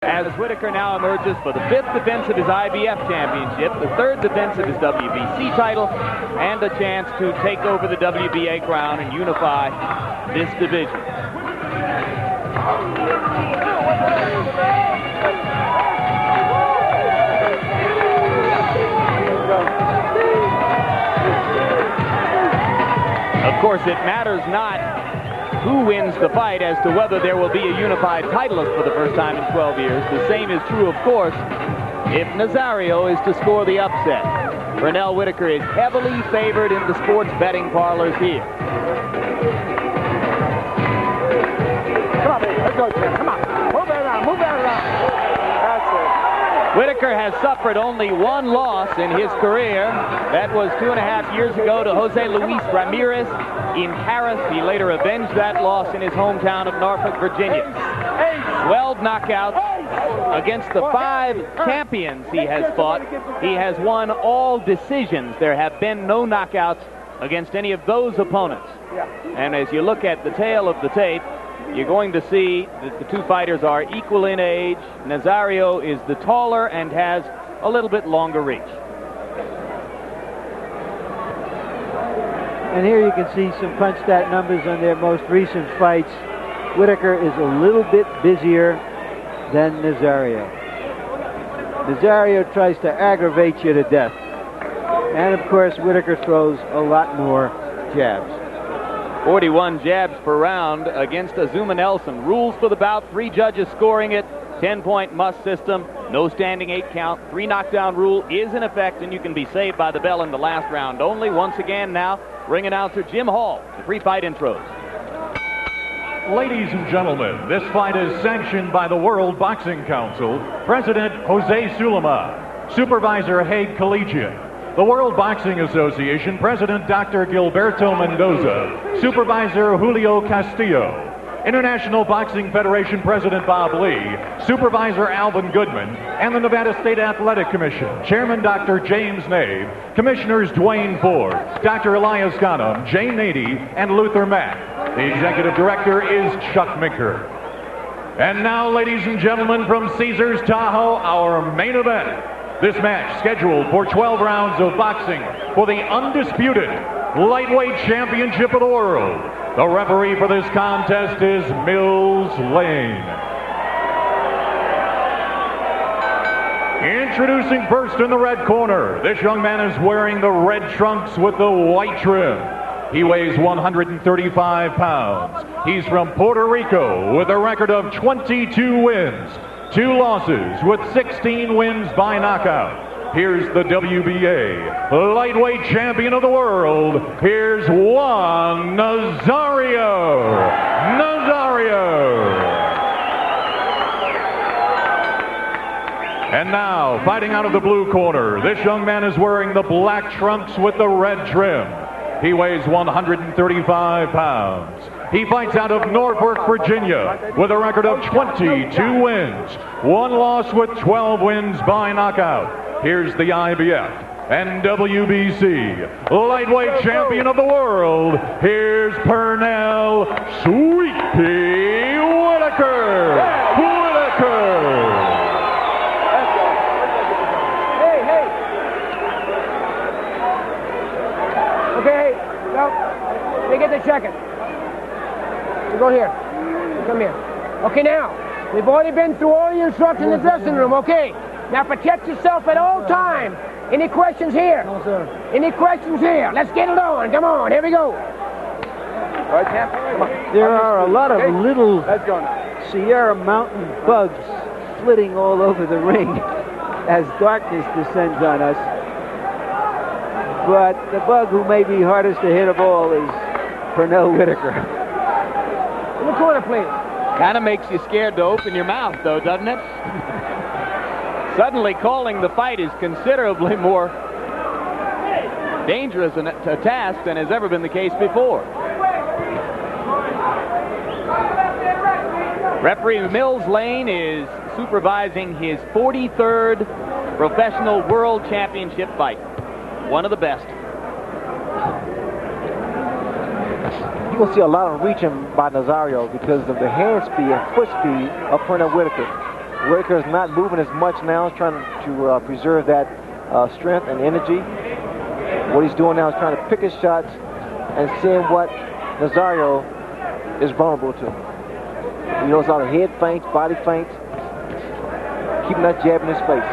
as Whitaker now emerges for the 5th defense of his IBF championship, the 3rd defense of his WBC title, and a chance to take over the WBA crown and unify this division. Of course, it matters not who wins the fight as to whether there will be a unified titleist for the first time in 12 years. The same is true, of course, if Nasario is to score the upset. Pernell Whitaker is heavily favored in the sports betting parlors here. Come on, baby. Let's go, Jim. Come on. Move that around. Move that around. That's it. Whitaker has suffered only one loss in his career. That was 2.5 years ago to Jose Luis Ramirez in Paris. He later avenged that loss in his hometown of Norfolk, Virginia. 12 knockouts against the 5 champions he has fought. He has won all decisions. There have been no knockouts against any of those opponents. And as you look at the tail of the tape, you're going to see that the two fighters are equal in age. Nasario is the taller and has a little bit longer reach. And here you can see some punch stat numbers on their most recent fights. Whitaker is a little bit busier than Nasario. Nasario tries to aggravate you to death. And of course, Whitaker throws a lot more jabs. 41 jabs per round against Azuma Nelson. Rules for the bout, 3 judges scoring it, 10-point must system, no standing 8 count, 3 knockdown rule is in effect, and you can be saved by the bell in the last round only. Once again now, ring announcer Jim Hall, the pre-fight intros. Ladies and gentlemen, this fight is sanctioned by the World Boxing Council, President Jose Sulema, Supervisor Haig Collegiate, the World Boxing Association, President Dr. Gilberto Mendoza, Supervisor Julio Castillo, International Boxing Federation President Bob Lee, Supervisor Alvin Goodman, and the Nevada State Athletic Commission, Chairman Dr. James Nave, Commissioners Dwayne Ford, Dr. Elias Ghanem, Jay Nady, and Luther Mack. The Executive Director is Chuck Minker. And now, ladies and gentlemen, from Caesars Tahoe, our main event. This match scheduled for 12 rounds of boxing for the undisputed lightweight championship of the world. The referee for this contest is Mills Lane. Introducing first in the red corner, this young man is wearing the red trunks with the white trim. He weighs 135 pounds. He's from Puerto Rico with a record of 22 wins. 2 losses with 16 wins by knockout. Here's the WBA lightweight champion of the world. Here's Juan Nasario. And now, fighting out of the blue corner, this young man is wearing the black trunks with the red trim. He weighs 135 pounds. He fights out of Norfolk, Virginia, with a record of 22 wins, 1 loss with 12 wins by knockout. Here's the IBF and WBC lightweight champion of the world. Here's Pernell Sweet Pea Whitaker. Okay, no, they get the check-in. So go here. Come here. Okay, now, we've already been through all the instructions in the dressing room, okay? Now protect yourself at all times. Any questions here? No, sir. Any questions here? Let's get it on. Come on, here we go. All right, champ. Come on. There are a lot of little Sierra Mountain bugs flitting all over the ring as darkness descends on us. But the bug who may be hardest to hit of all is Pernell Whitaker. In the corner, please. Kind of makes you scared to open your mouth, though, doesn't it? Suddenly calling the fight is considerably more dangerous a task than has ever been the case before. Referee Mills Lane is supervising his 43rd professional world championship fight. One of the best. You will see a lot of reaching by Nasario because of the hand speed and foot speed of Pernell Whitaker. Whitaker is not moving as much now. He's trying to preserve that strength and energy. What he's doing now is trying to pick his shots and seeing what Nasario is vulnerable to. He knows a lot of head feints, body feints, keeping that jab in his face.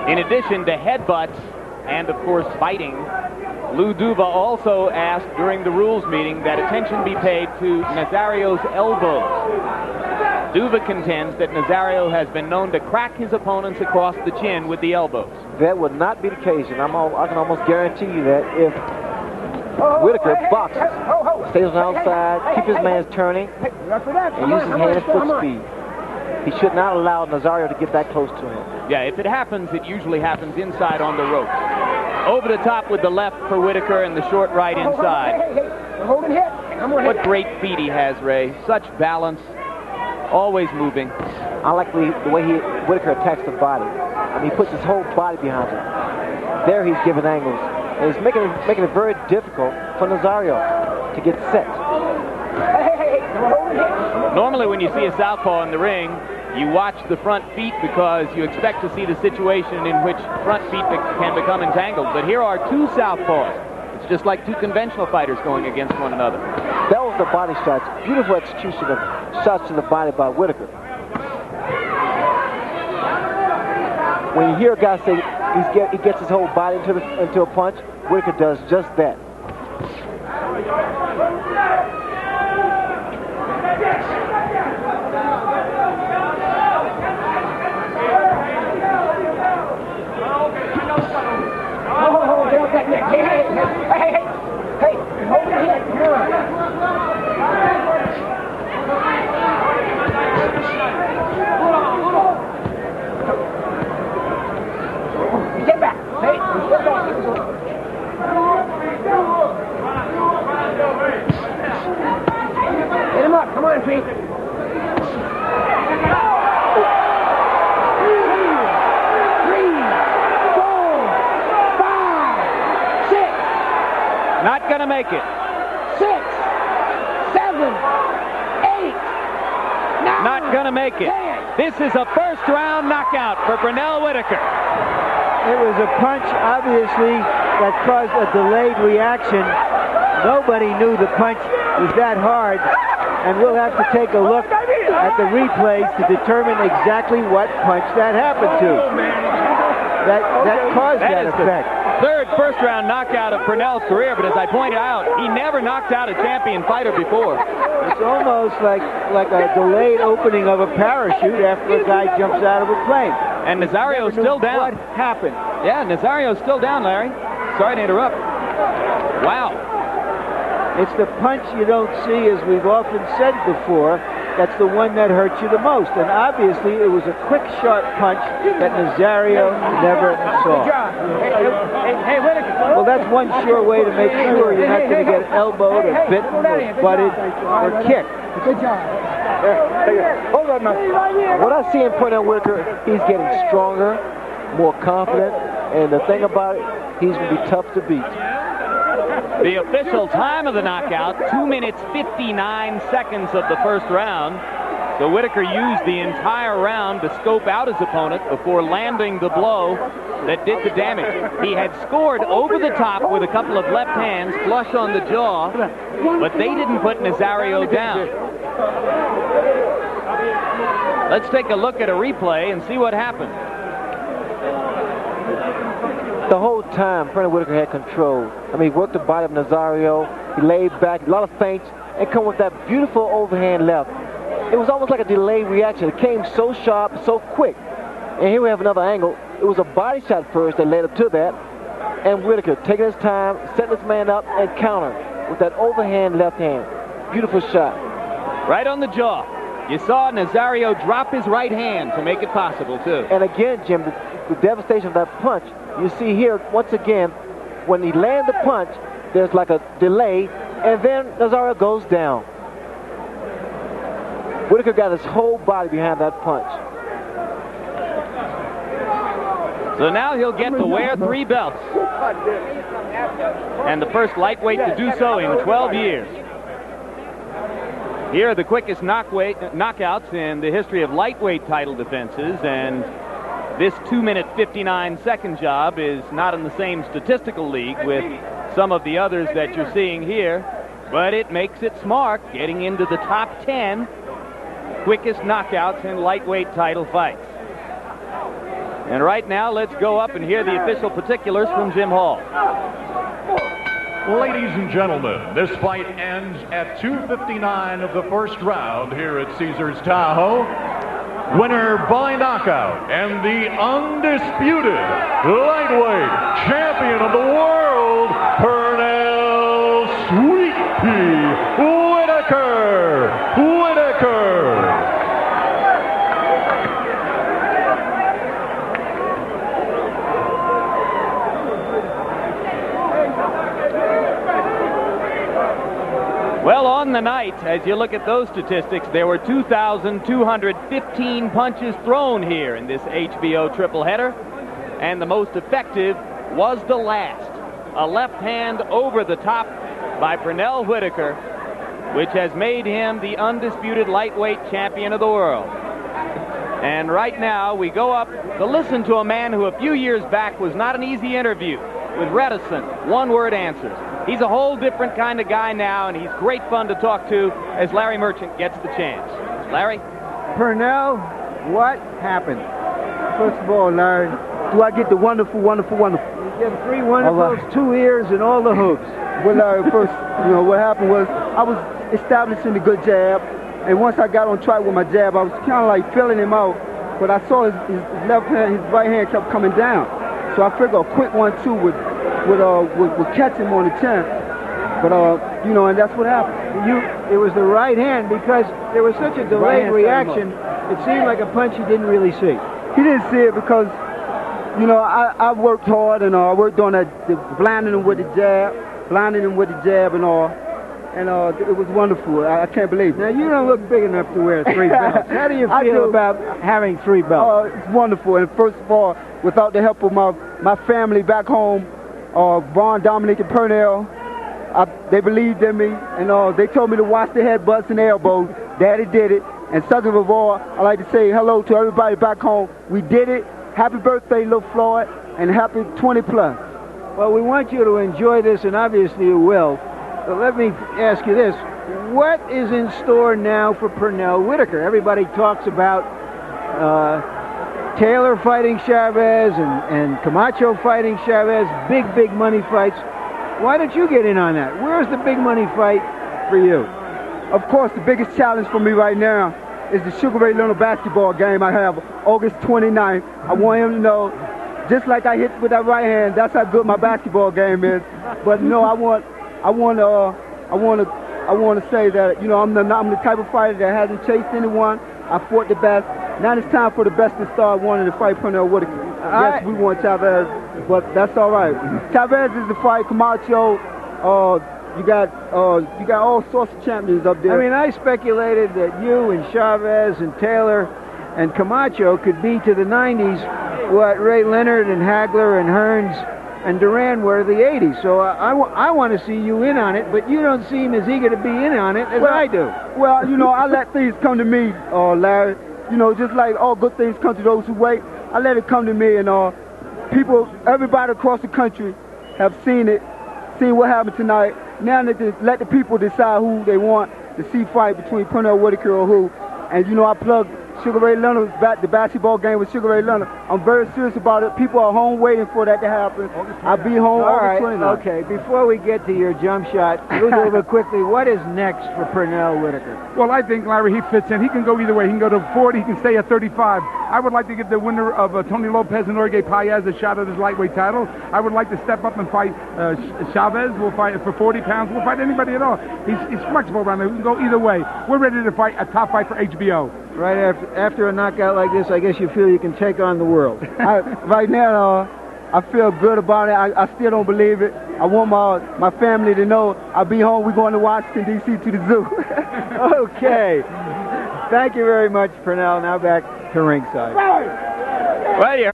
In addition to headbutts and, of course, fighting, Lou Duva also asked during the rules meeting that attention be paid to Nasario's elbows. Duva contends that Nasario has been known to crack his opponents across the chin with the elbows. That would not be the case, and I can almost guarantee you that if Whitaker boxes, stays on the outside, keep his man's turning, and uses hand and foot speed, he should not allow Nasario to get that close to him. Yeah, if it happens, it usually happens inside on the ropes. Over the top with the left for Whitaker and the short right inside. What great feet he has, Ray. Such balance, always moving. I like the way Whitaker attacks the body. I mean, he puts his whole body behind him. There he's giving angles. And he's making it very difficult for Nasario to get set. Normally when you see a southpaw in the ring, you watch the front feet because you expect to see the situation in which front feet can become entangled. But here are two southpaws. It's just like two conventional fighters going against one another. That was the body shots. Beautiful execution of shots to the body by Whitaker. When you hear a guy say he gets his whole body into a punch, Whitaker does just that. Get off that neck. Hey, hold your head. Come on. Get back. Hey, get back. Hit him up. Come on, Pete. Not gonna make it. 6, 7, 8, 9. Not gonna make it. 10. This is a first round knockout for Brunel Whitaker. It was a punch, obviously, that caused a delayed reaction. Nobody knew the punch was that hard, and we'll have to take a look at the replays to determine exactly what punch that happened to. That caused that effect. Third first-round knockout of Brunel's career, but as I pointed out, he never knocked out a champion fighter before. It's almost like a delayed opening of a parachute after a guy jumps out of a plane. And Nasario's still down. What happened? Yeah, Nasario's still down, Larry. Sorry to interrupt. Wow. It's the punch you don't see, as we've often said before, that's the one that hurts you the most. And obviously, it was a quick, sharp punch that Nasario never saw. Hey, Whitaker. Well, that's one sure way to make sure you're not going to get elbowed or bitten or butted or kicked. Good job. Hold on, man. What I see in Brunel Whitaker, he's getting stronger, more confident, and the thing about it, he's going to be tough to beat. The official time of the knockout, 2 minutes 59 seconds of the first round. So Whitaker used the entire round to scope out his opponent before landing the blow that did the damage. He had scored over the top with a couple of left hands flush on the jaw, but they didn't put Nasario down. Let's take a look at a replay and see what happened. The whole time, Brunel Whitaker had control. I mean, he worked the body of Nasario. He laid back, a lot of feints, and come with that beautiful overhand left. It was almost like a delayed reaction. It came so sharp, so quick. And here we have another angle. It was a body shot first that led up to that. And Whitaker taking his time, setting his man up, and counter with that overhand left hand. Beautiful shot. Right on the jaw. You saw Nasario drop his right hand to make it possible, too. And again, Jim, the devastation of that punch, you see here, once again, when he lands the punch, there's like a delay, and then Nasario goes down. Whitaker got his whole body behind that punch. So now he'll get to wear 3 belts. And the first lightweight to do so in 12 years. Here are the quickest knockouts in the history of lightweight title defenses, and this 2-minute 59-second job is not in the same statistical league with some of the others that you're seeing here, but it makes its mark, getting into the top 10 quickest knockouts in lightweight title fights. And right now, let's go up and hear the official particulars from Jim Hall. Ladies and gentlemen, this fight ends at 2:59 of the first round here at Caesars Tahoe. Winner by knockout and the undisputed lightweight champion of the world, Pernell Sweet Pea Whitaker. Well, on the night, as you look at those statistics, there were 2,215 punches thrown here in this HBO tripleheader, and the most effective was the last, a left hand over the top by Pernell Whitaker, which has made him the undisputed lightweight champion of the world. And right now, we go up to listen to a man who a few years back was not an easy interview, with reticent, one-word answers. He's a whole different kind of guy now, and he's great fun to talk to as Larry Merchant gets the chance. Larry? Pernell, what happened? First of all, Larry, do I get the wonderful? You get 3 wonderfuls, 2 ears, and all the hoops. Well, Larry, first, what happened was I was establishing a good jab, and once I got on track with my jab, I was kind of like filling him out, but I saw his left hand, his right hand kept coming down. So I figured a quick 1-2 would catch him on the chin, but and that's what happened. It was the right hand, because there was such a delayed reaction. It seemed like a punch he didn't really see. He didn't see it because, I worked hard, and I worked on that, blinding him with the jab, and all, and it was wonderful. I can't believe it. Now, you don't look big enough to wear 3 belts. How do you feel about having 3 belts? It's wonderful, and first of all, without the help of my family back home, Vaughn, Dominic, and Pernell, they believed in me, and they told me to watch the headbutts and elbows. Daddy did it. And second of all, I'd like to say hello to everybody back home. We did it. Happy birthday, Lil Floyd, and happy 20 plus. Well, we want you to enjoy this, and obviously you will. But let me ask you this. What is in store now for Pernell Whitaker? Everybody talks about Taylor fighting Chavez and Camacho fighting Chavez, big money fights. Why don't you get in on that? Where's the big money fight for you? Of course, the biggest challenge for me right now is the Sugar Ray Leonard basketball game I have August 29th. I want him to know, just like I hit with that right hand, that's how good my basketball game is. But I want to say that I'm the type of fighter that hasn't chased anyone. I fought the best. Now it's time for the best to start wanting to fight Pernell Whitaker. Yes, we want Chavez, but that's all right. Chavez is the fight. Camacho, you got all sorts of champions up there. I mean, I speculated that you and Chavez and Taylor and Camacho could be to the 90s what Ray Leonard and Hagler and Hearns and Duran were the 80s. So I want to see you in on it, but you don't seem as eager to be in on it as I do. Well, I let things come to me, Larry. Just like all good things come to those who wait, I let it come to me, and everybody across the country have seen what happened tonight. Now they just let the people decide who they want to see fight between Pernell Whitaker or who. And I plug Sugar Ray Leonard, the basketball game with Sugar Ray Leonard. I'm very serious about it. People are home waiting for that to happen. I'll be home August 29th. Okay, before we get to your jump shot, move over quickly. What is next for Pernell Whitaker? Well, I think, Larry, he fits in. He can go either way. He can go to 40. He can stay at 35. I would like to give the winner of Tony Lopez and Jorge Paez a shot at his lightweight title. I would like to step up and fight Chavez. We'll fight for 40 pounds. We'll fight anybody at all. He's flexible around there. We can go either way. We're ready to fight a top fight for HBO. Right after a knockout like this, I guess you feel you can take on the world. Right now, I feel good about it. I still don't believe it. I want my family to know I'll be home. We're going to Washington, D.C. to the zoo. Okay. Thank you very much, Pernell. Now back to ringside. Well, you